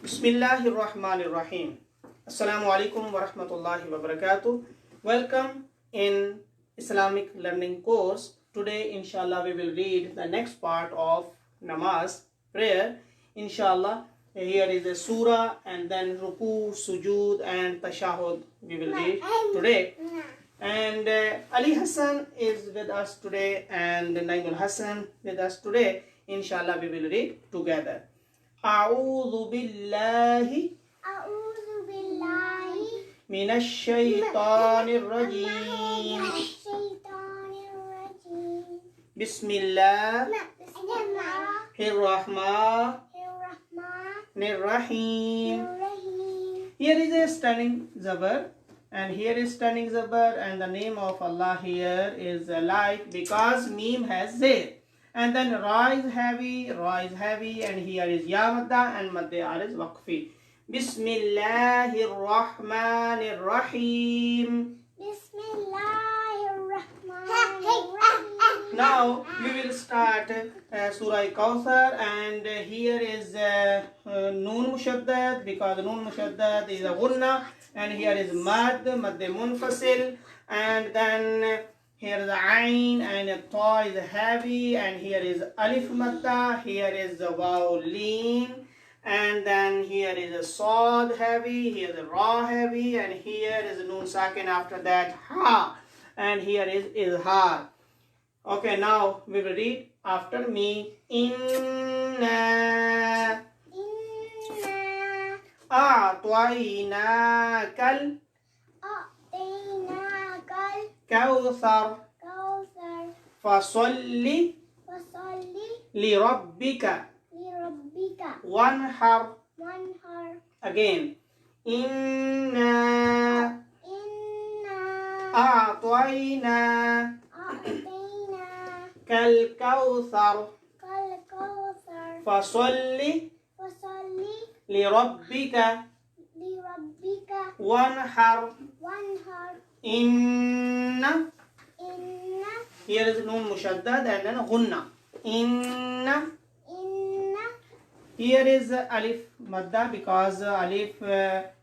Bismillahirrahmanirrahim. Assalamu alaikum wa rahmatullahi wa barakatuh. Welcome in Islamic learning course. Today, inshallah, we will read the next part of namaz, prayer. Inshallah, here is a surah and then ruku, sujood and tashahud we will read today. And Ali Hassan is with us today and Naimul Hassan with us today. Inshallah, we will read together. أعوذ بالله من الشيطان الرجيم بسم الله الرحمن الرحيم. Here is a standing zabar and here is standing zabar, and the name of Allah here is light because meme has zayd. And then ra is heavy, and here is ya madda and madde r is waqfi. Bismillahir Rahmanir Rahim. Now we will start Surah Kawthar, and here is Noon Mushaddad because Noon Mushaddad is a gunna, and here is Mad Munfasil, and then here is Ain, and a Ta is heavy, and here is Alif Madda, here is the Waw lean, and then here is a Sad heavy, here is a Ra heavy, and here is a Noon Sakin after that Ha, and here is Izhar. Okay, now we will read after me. Inna A'tainakal Kawthar Fasalli Lirabbika Wanhar. Again. Inna A'tayna Kal Kawthar Fasalli Lirabbika Wanhar. Inna. Here is Noon Mushaddad and then Gunna. Inna. Here is Alif Madda because Alif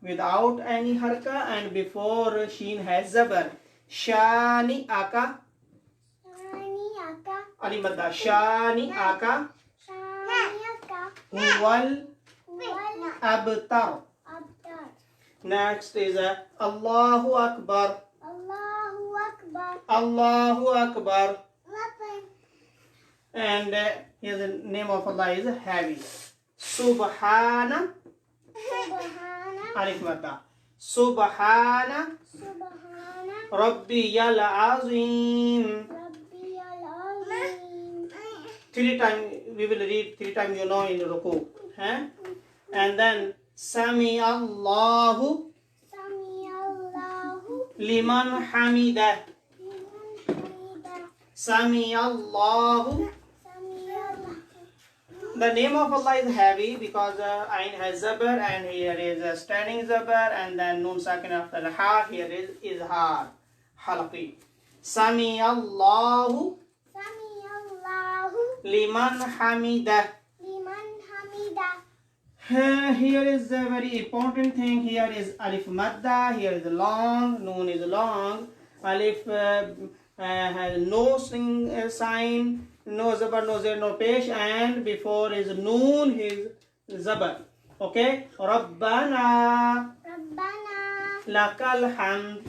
without any harka, and before Sheen has Zabar. Shani Aka. Alif Madda. Shani Aka. Huwal Abtar. Next is Allahu Akbar. Allahu Akbar. And here the name of Allah is heavy. Subhana. Alif Madda. Subhana Rabbiyal Azim. Three times we will read, three times you know in ruku. And then Sami Allahu Liman Hamida. Sami Allahu. The name of Allah is heavy because Ain has Zabar, and here is a standing Zabar, and then Noon Sakin after the Ha, here is Izhar Halqi. Sami Allahu Liman Hamida. Here is a very important thing. Here is Alif Madda, here is long, Noon is long. Alif has no sign, no Zabar, no Zayd, no Pesh, and before is Noon, his Zabar. Okay? Rabbana Lakal Hamd.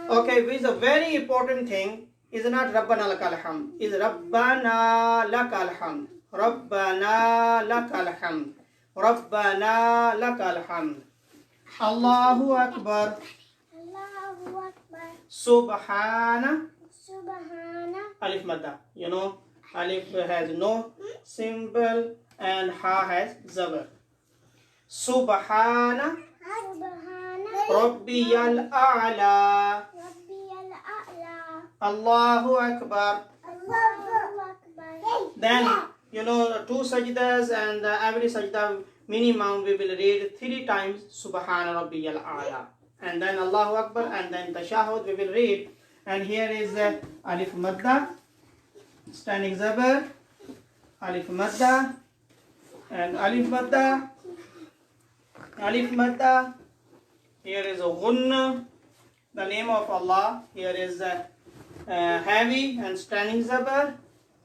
Okay, which is a very important thing. Is not Rabbana Lakal Hamd, is Rabbana Lakal Hamd. Rabbana Lakal Hamd. Rabbana Lakal Hamd. Allahu Akbar. Subhana. Alif Madda. You know, Alif has no symbol and Ha has Zabar. Subhana Rabbiyal A'la. Allahu Akbar. Then you know, two sajdas, and every sajda minimum we will read 3 times Subhana Rabbiyal A'la, and then Allahu Akbar, and then Tashahud we will read. And here is Alif Madda, standing Zabar, Alif Madda, and Alif Madda, Alif madda. Here is a ghunna. The name of Allah. Here is heavy and standing zabar.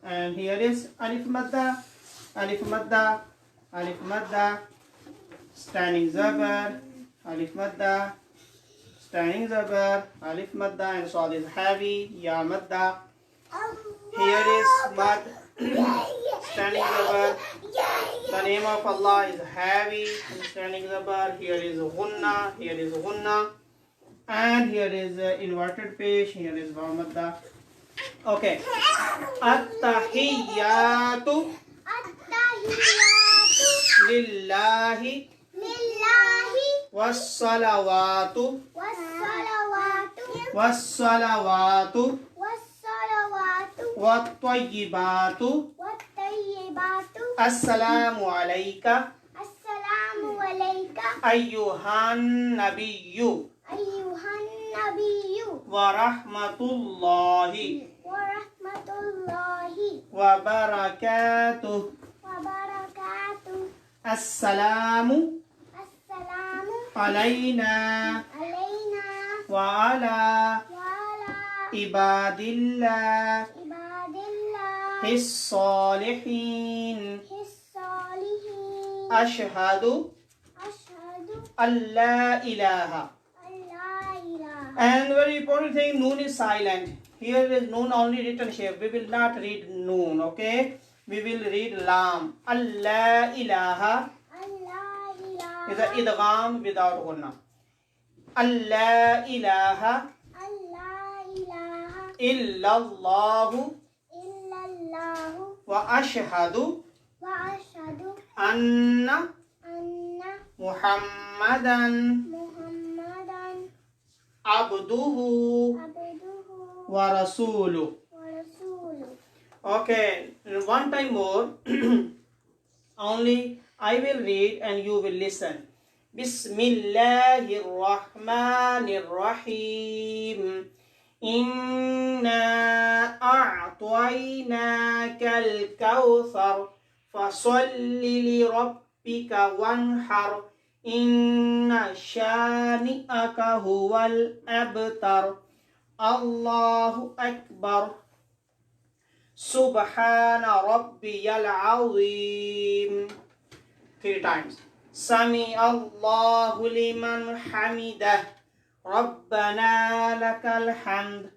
And here is alif madda. Alif madda. Alif madda. Standing zabar. Alif madda. Standing zabar. Alif madda. And so is heavy. Ya madda. Here is mad. Standing zabar. The name of Allah is heavy and standing zabar. Here is ghunna. Here is ghunna. And here is inverted page. Here is waw madda. Okay. At-tahiyyatu lillahi was-salawatu wat-tayyibatu assalamu alayka ayyuhan nabiyyu wa rahmatullahi wa barakatuh. Assalamu alayna wa ala ibadillah his-salihin. Ashhadu an la ilaha. And very important thing, noon is silent. Here is noon only written here. We will not read noon, okay? We will read lam. Allah ilaha is a idgham without gunna. Allah ilaha illallahu wa ashhadu anna Muhammadan abduhu wa rasuluh. Okay, one time more. Only I will read and you will listen. Bismillahirrahmanirrahim. Inna a'tainakal kawthar fasalli li rabbika wanhar. Inna shani'aka huwal abtar. Allahu akbar. Subhana rabbiyal azim. 3 times. Sami Allahu liman hamidah. Rabbana lakal hamd.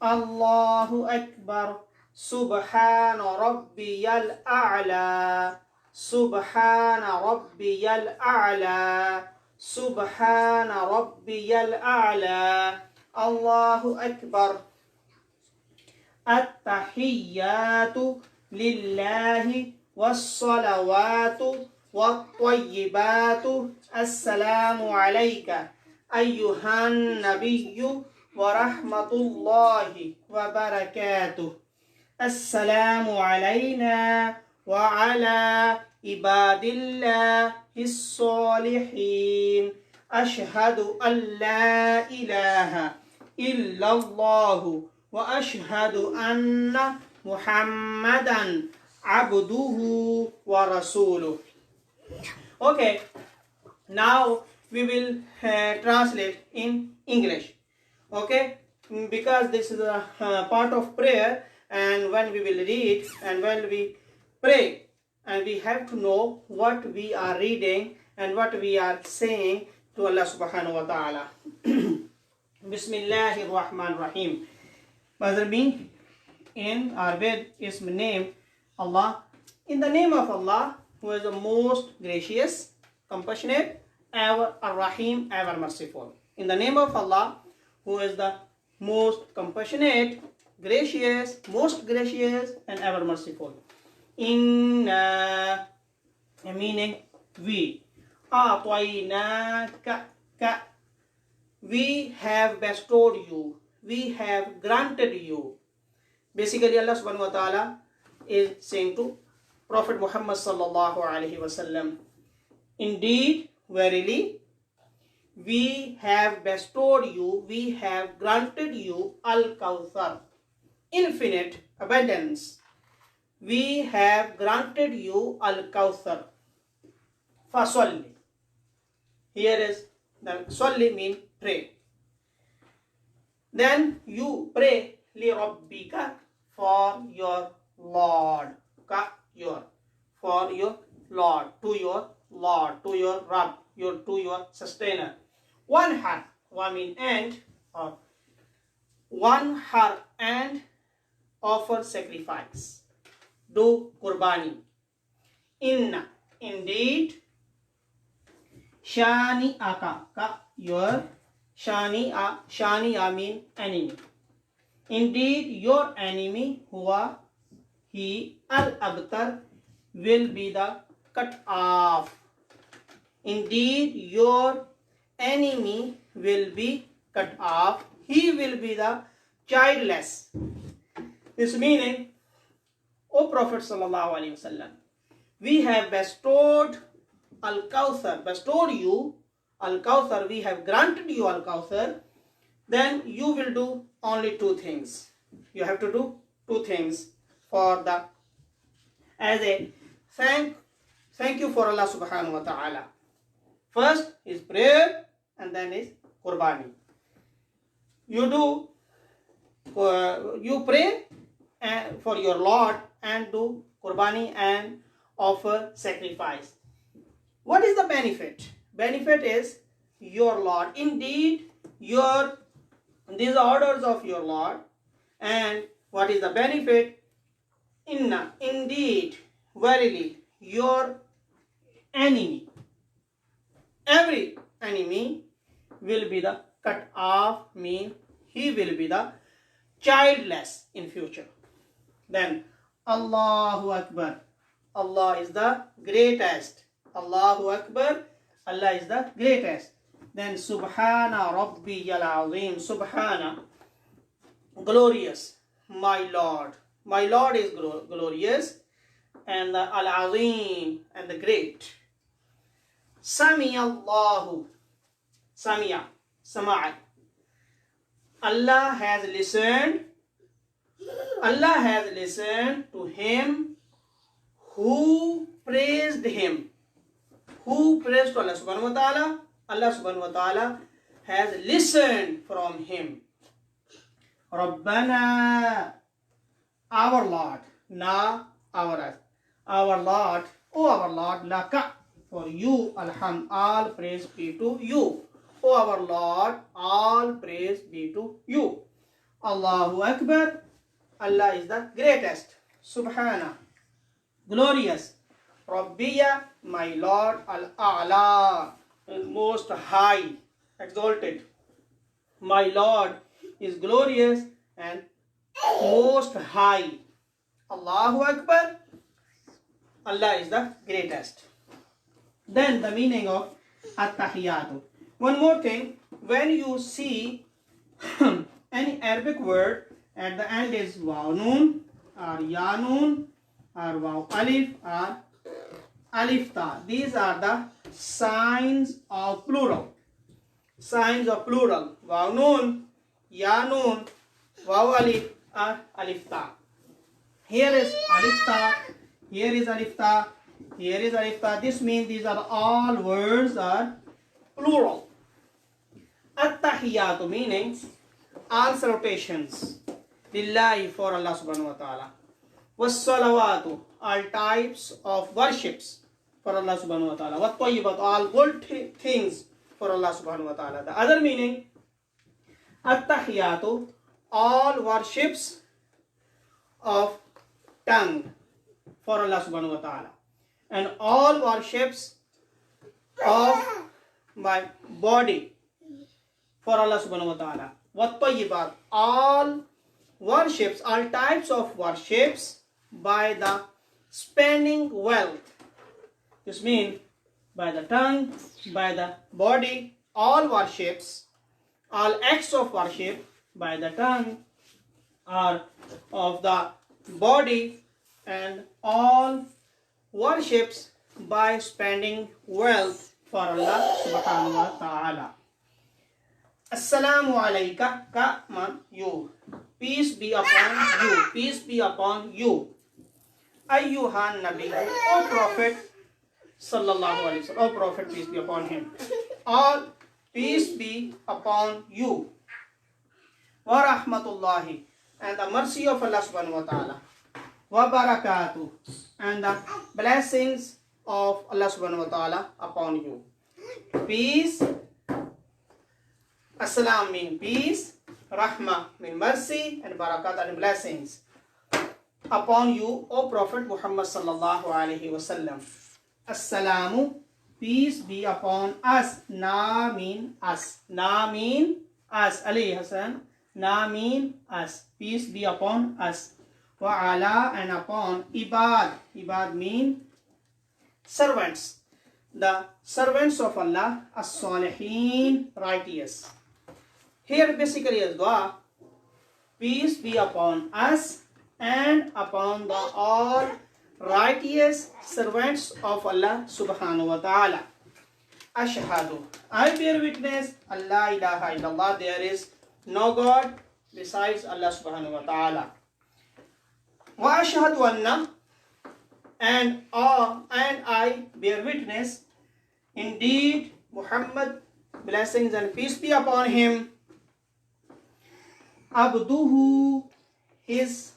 Allahu akbar. Subhana rabbiyal a'la. Subhana rabbiyal a'la. Subhana rabbiyal a'la. Allahu akbar. At-tahiyyatu lillahi was-salawatu wat-tayyibatu assalamu alayka ayyuhan nabiyyu wa rahmatullahi wa barakatuh. Assalamu alayna wa ala ibadillah his-salihin. Ashhadu an la ilaha illallahu wa ashhadu anna Muhammadan abduhu wa rasuluh. Okay, now we will translate in English. Okay, because this is a part of prayer, and when we will read and when we pray, and we have to know what we are reading and what we are saying to Allah subhanahu wa ta'ala. Bismillahirrahmanirrahim. Mother me in our Ved is name Allah. In the name of Allah, who is the most gracious, compassionate, ever Ar-Rahim, ever merciful. In the name of Allah, who is the most compassionate, gracious, most gracious, and ever merciful. Inna, meaning we. A'tainaka, we have bestowed you. We have granted you. Basically, Allah subhanahu wa ta'ala is saying to Prophet Muhammad sallallahu alaihi wasallam, indeed, verily, we have bestowed you, we have granted you al-Kawthar, infinite abundance. We have granted you al-Kawthar. Fasalli. Here is the Salli mean pray. Then you pray li rabbika for your Lord. For your Lord, to your Lord, to your Rabb, to your sustainer. One har, one mean and, or one har and offer sacrifice. Do qurbani. Inna, indeed, shani aka, your shani a mean enemy. Indeed, your enemy, huwa, he, al-abtar, will be the cut off. Indeed, your enemy will be cut off. He will be the childless. This meaning, O Prophet sallallahu alaihi wasallam, we have bestowed Al-Kawthar, bestowed you Al-Kawthar, we have granted you Al-Kawthar, then you will do only two things. You have to do two things for the, as a thank you for Allah subhanahu wa ta'ala. First is prayer and then is qurbani. You pray for your Lord and do qurbani and offer sacrifice. What is the benefit? Benefit is your Lord. Indeed, these orders of your Lord. And what is the benefit? Inna, indeed, verily, your enemy, every enemy will be the cut off, mean he will be the childless in future. Then Allahu Akbar, Allah is the greatest. Allahu Akbar, Allah is the greatest. Then Subhana Rabbiyal Azim, Subhana, glorious, my Lord. My Lord is glorious, and the Al-Azim, and the great. Sami Allahu, Sami'a, Sama'a. Allah has listened to him who praised him. Who praised to Allah subhanahu wa ta'ala? Allah subhanahu wa ta'ala has listened from him. Rabbana, our Lord, na our Lord, O our Lord, laka, for you, alham, all praise be to you. O our Lord, all praise be to you. Allahu Akbar, Allah is the greatest. Subhana, glorious. Rabbiya, my Lord, al-a'la, most high, exalted. My Lord is glorious and most high. Allahu Akbar, Allah is the greatest. Then the meaning of At-Tahiyatu. One more thing, when you see any Arabic word at the end is Waw Noon or Ya Noon or Waw Alif or Alif Ta. These are the signs of plural. Signs of plural. Waw Noon, Ya Noon, Waw Alif or Alif Ta. Here is Alif Ta, here is Alif Ta, here is Alif Ta. This means these are all words are plural. At-Tahiyatu meaning all salutations. Lillahi, for Allah subhanahu wa ta'ala. Was-salawatu, all types of worships for Allah subhanahu wa ta'ala. Wat-tayyibat, all good things for Allah subhanahu wa ta'ala. The other meaning, At-Tahiyatu, all worships of tongue for Allah subhanahu wa ta'ala. And all worships of my body for Allah subhanahu wa ta'ala. Wat-tayyibat, all worships, all types of worships by the spending wealth. This means by the tongue, by the body, all worships, all acts of worship by the tongue or of the body, and all worships by spending wealth for Allah subhanahu wa ta'ala. Assalamu alayka, ka man you. Peace be upon you. Peace be upon you. Ayyuhan Nabi, O Prophet sallallahu alayhi wa sallam. O Prophet, peace be upon him. all peace be upon you. Wa rahmatullahi, and the mercy of Allah subhanahu wa ta'ala. Wa barakatuh, and the blessings of Allah subhanahu wa ta'ala upon you. Peace, assalam mean peace, rahmah mean mercy, and barakat and blessings upon you, O Prophet Muhammad sallallahu alaihi wasallam. Assalamu, peace be upon us. Na mean us. Na mean us. Ali Hassan. Na mean us. Peace be upon us. Wa ala, and upon ibad. Ibad mean servants. The servants of Allah, as-salihin, righteous. Here basically is dua. Peace be upon us and upon the all righteous servants of Allah subhanahu wa ta'ala. Ashhadu, I bear witness, Allah ilaha illallah, there is no God besides Allah subhanahu wa ta'ala. Wa ashhadu anna, and I bear witness, indeed Muhammad, blessings and peace be upon him, abduhu, his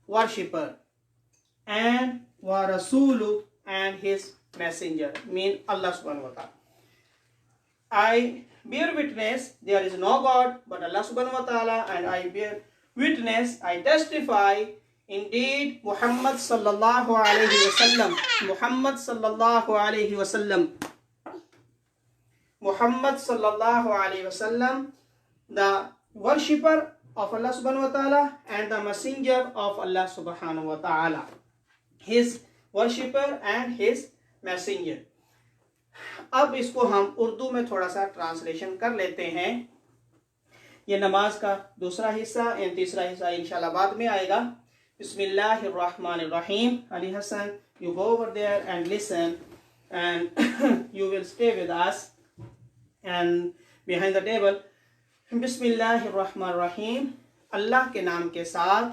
worshipper, and wa rasulu, and his messenger, mean Allah subhanahu wa ta'ala. I bear witness there is no God but Allah subhanahu wa ta'ala, and I bear witness, I testify, indeed Muhammad sallallahu alayhi wasallam, Muhammad sallallahu alayhi wasallam, Muhammad sallallahu alayhi wasallam, the worshipper of Allah subhanahu wa ta'ala and the messenger of Allah subhanahu wa ta'ala, his worshipper and his messenger. अब इसको हम उर्दू में थोड़ा सा translation कर लेते हैं. ये नमाज का दूसरा हिस्सा एंड तीसरा हिस्सा इंशाल्लाह बाद में आएगा. बिस्मिल्लाहिर्रहमानिर्रहीम. Ali Hassan, you go over there and listen, and you will stay with us and behind the table. बिस्मिल्लाहिर्रहमानिर्रहीम. अल्लाह के नाम के साथ,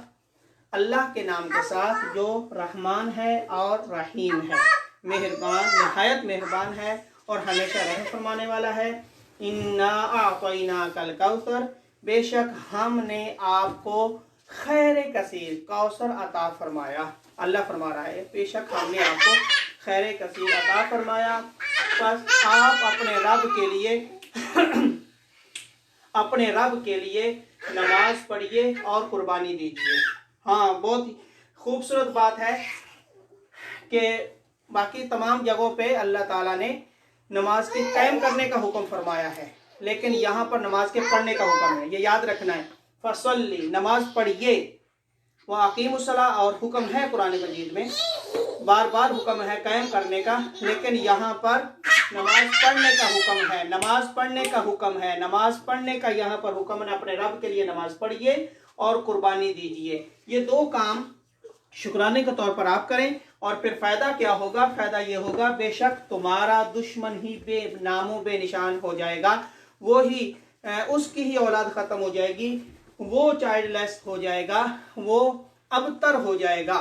अल्लाह के नाम के साथ जो रहमान है और रहीम है, मेहरबान, निहायत मेहरबान है और हमेशा रहम फरमाने वाला है. इन्ना आतैना कल कौसर, बेशक हमने आपको खैर कसीर कौसर अता फरमाया. अल्लाह फरमा रहा है बेशक हमने आपको खैर कसीर अता फरमाया. बस आप अपने रब के लिए नमाज पढ़िए और कुर्बानी दीजिए. हाँ, बहुत खूबसूरत बात है कि बाकी तमाम जगहों पे अल्लाह ताला ने नमाज के कायम करने का हुक्म फरमाया है, लेकिन यहाँ पर नमाज के पढ़ने का हुक्म है. ये याद रखना है. फसल्ली, नमाज पढ़िए. व अकीमुस्सला, और हुक्म है कुरान मजीद में, बार बार हुक्म है कायम करने का, लेकिन यहाँ पर नमाज पढ़ने का हुक्म है. नमाज पढ़ने का हुक्म है. नमाज पढ़ने का यहाँ पर हुक्म है. अपने रब के लिए नमाज पढ़िए और कुर्बानी दीजिए. ये दो काम शुक्राने के तौर पर आप करें, और फिर फायदा क्या होगा? फायदा ये होगा बेशक तुम्हारा दुश्मन ही बेनामो बेनिशान हो जाएगा, वो ही उसकी ही औलाद खत्म हो जाएगी, वो चाइल्डलेस हो जाएगा, वो अबतर हो जाएगा.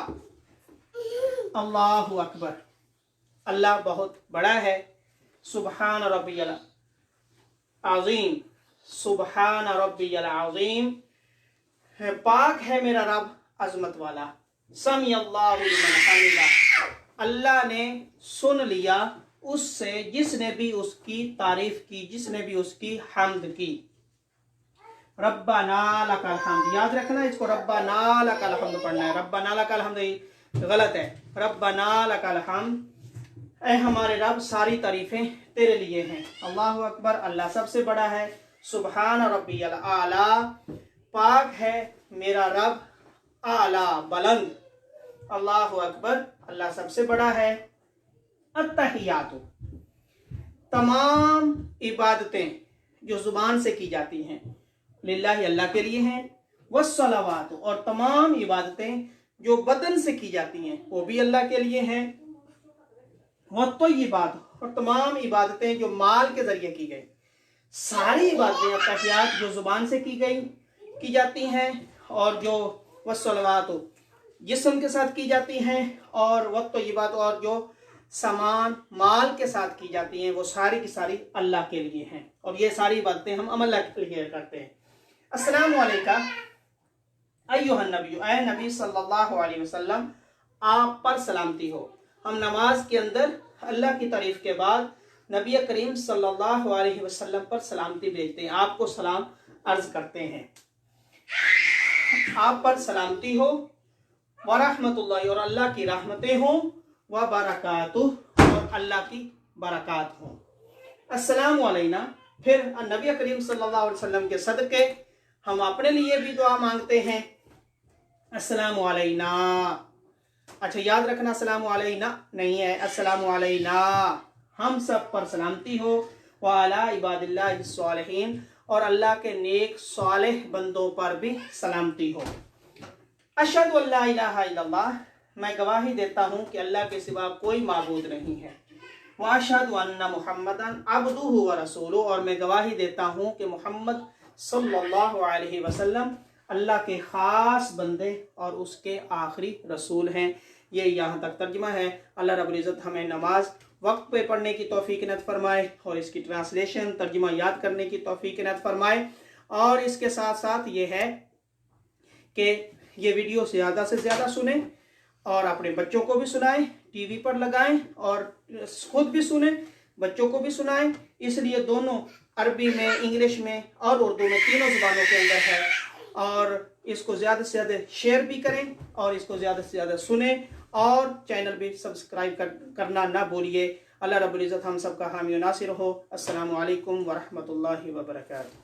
अल्लाहु अकबर. अल्लाह बहुत बड़ा है. सुबहान रब्बियल अज़ीम. सुबहान रब्बियल अज़ीम. पाक है मेरा रब अजमत वाला. समिअल्लाहु लिमन हमिदा. अल्लाह ने सुन लिया उससे जिसने भी उसकी तारीफ की, जिसने भी उसकी हम्द की. रब्बाना लकल हम्द, याद रखना इसको, रब्बाना लकल हम्द पढ़ना है. रब्बाना लकल हम्द गलत है. रब्बाना लकल हम्द, ऐ हमारे रब सारी तारीफें तेरे लिए हैं. अल्लाहु अकबर. अल्लाह सबसे बड़ा है. सुबहान रब्बियल आला. पाक है मेरा रब आला, बुलंद. अल्लाहु अकबर. अल्लाह सबसे बड़ा है. अत्तहियातु, तमाम इबादतें जो जुबान से की जाती हैं लिल्लाहि, अल्लाह के लिए हैं. वस्सलावातु, और तमाम इबादतें जो बदन से की जाती हैं वो भी अल्लाह के लिए हैं. वत्तय्यिबात, और तमाम इबादतें जो माल के जरिए की गई, सारी इबादतें अत्तहियात जो जुबान से की जाती हैं, और जो वस्सलावातु जिस्म के साथ की जाती हैं, और वत्तय्यिबात और जो سامان مال کے ساتھ کی جاتی ہیں وہ ساری کی ساری اللہ کے لیے ہیں، اور یہ ساری باتیں ہم اللہ کے لیے کرتے ہیں۔ السلام علیکم ایھا النبی، اے نبی صلی اللہ علیہ وسلم، آپ پر سلامتی ہو۔ ہم نماز کے اندر اللہ کی تعریف کے بعد نبی کریم صلی اللہ علیہ وسلم پر سلامتی بھیجتے ہیں، آپ کو سلام عرض کرتے ہیں۔ آپ پر سلامتی ہو، ورحمۃ اللہ، اور اللہ کی رحمتیں ہوں، وبرکاتہ، اور اللہ کی برکات ہوں۔ السلام علینا، پھر نبی کریم صلی اللہ علیہ وسلم کے صدقے ہم اپنے لیے بھی دعا مانگتے ہیں۔ السلام علینا، اچھا یاد رکھنا السلام علینا نہیں ہے، السلام علینا، ہم سب پر سلامتی ہو، وعلی عباد اللہ الصالحین، اور اللہ کے نیک صالح بندوں پر بھی سلامتی ہو۔ اشہد ان لا الہ الا اللہ، میں گواہی دیتا ہوں کہ اللہ کے سوا کوئی معبود نہیں ہے، واشہد ان محمدا عبدہ ورسولہ، اور میں گواہی دیتا ہوں کہ محمد صلی اللہ علیہ وسلم اللہ کے خاص بندے اور اس کے آخری رسول ہیں۔ یہ یہاں تک ترجمہ ہے۔ اللہ رب العزت ہمیں نماز وقت پہ پڑھنے کی توفیق عنایت فرمائے، اور اس کی ٹرانسلیشن ترجمہ یاد کرنے کی توفیق عنایت فرمائے، اور اس کے ساتھ ساتھ یہ ہے کہ یہ ویڈیو زیادہ سے زیادہ سنیں، اور اپنے بچوں کو بھی سنائیں، ٹی وی پر لگائیں، اور خود بھی سنیں، بچوں کو بھی سنائیں، اس لیے دونوں عربی میں، انگلش میں اور اردو میں، تینوں زبانوں کے اندر ہے۔ اور اس کو زیادہ سے زیادہ شیئر بھی کریں، اور اس کو زیادہ سے زیادہ سنیں، اور چینل بھی سبسکرائب کرنا نہ بھولیے۔ اللہ رب العزت ہم سب کا حامی و ناصر ہو۔ السلام علیکم ورحمۃ اللہ وبرکاتہ۔